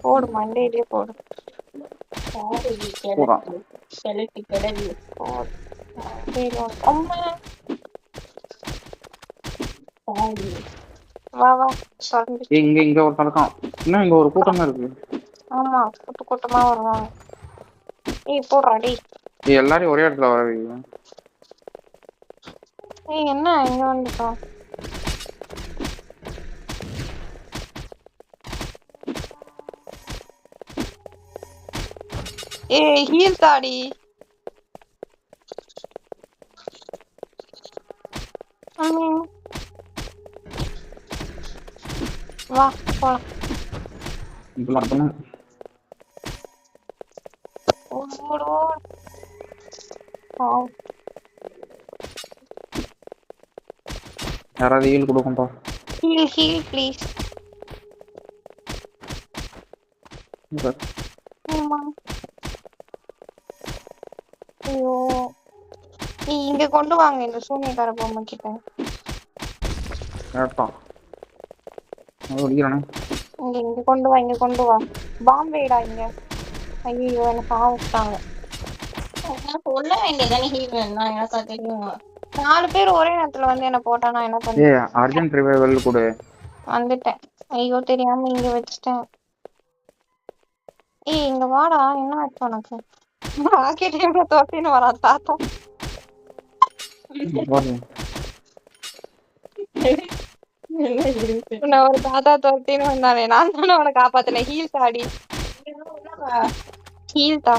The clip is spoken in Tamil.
போடு மண்டேலயே போடு. பூரா அம்மா வா வா தொடர்ந்து. இங்க ஒரு கலக்கம். இன்னும் இங்க ஒரு கூட்டமா இருக்கு. ஆமா கூட்ட கூட்டமா வருவாங்க. ஏய் போடுறா டேய். எல்லாரையும் ஒரே இடத்துல வர வைங்க. ஏய் என்ன இங்க வந்துட்டோம். ஏய் ஹீல் தாடி. வா போலாம். இப்பெல்லாம் பண்ண யாராவது ஹீல் கொடுக்கும்பா. Heel heel please. ஐயோ நீ இங்க கொண்டு வாங்க இந்த சூனியக்கார பொம்மை கிட்ட. கேட்டான் அடிக்கிறானே. இங்க கொண்டு வா, இங்க கொண்டு வா. பாம்பேடா இங்க. ஐயோ எனக்கு ஆவிட்டாங்க. சொல்ல வேண்டியதானே ஹீல் நான் எனக்கு தெரியும். 4 பேர் ஒரே நேரத்துல வந்து என்ன போட்டா நான் என்ன பண்ணேன்? ஏய் அர்ஜென்ட் ரிவைவல் கொடு. வந்துட்டேன். ஐயோ தெரியாம இங்க வச்சுட்டேன். ஏய் இங்க வாடா, என்ன ஆச்சு உனக்கு? ராக்கெட் எங்க தோத்தின்னு வரா தாத்தா. உன்னை ஒரு தாத்தா தோத்தின்னு வந்தானே, நான் தானே உன்னை காப்பாத்தினேன். ஹீல் தாடி. ஹீல் தா.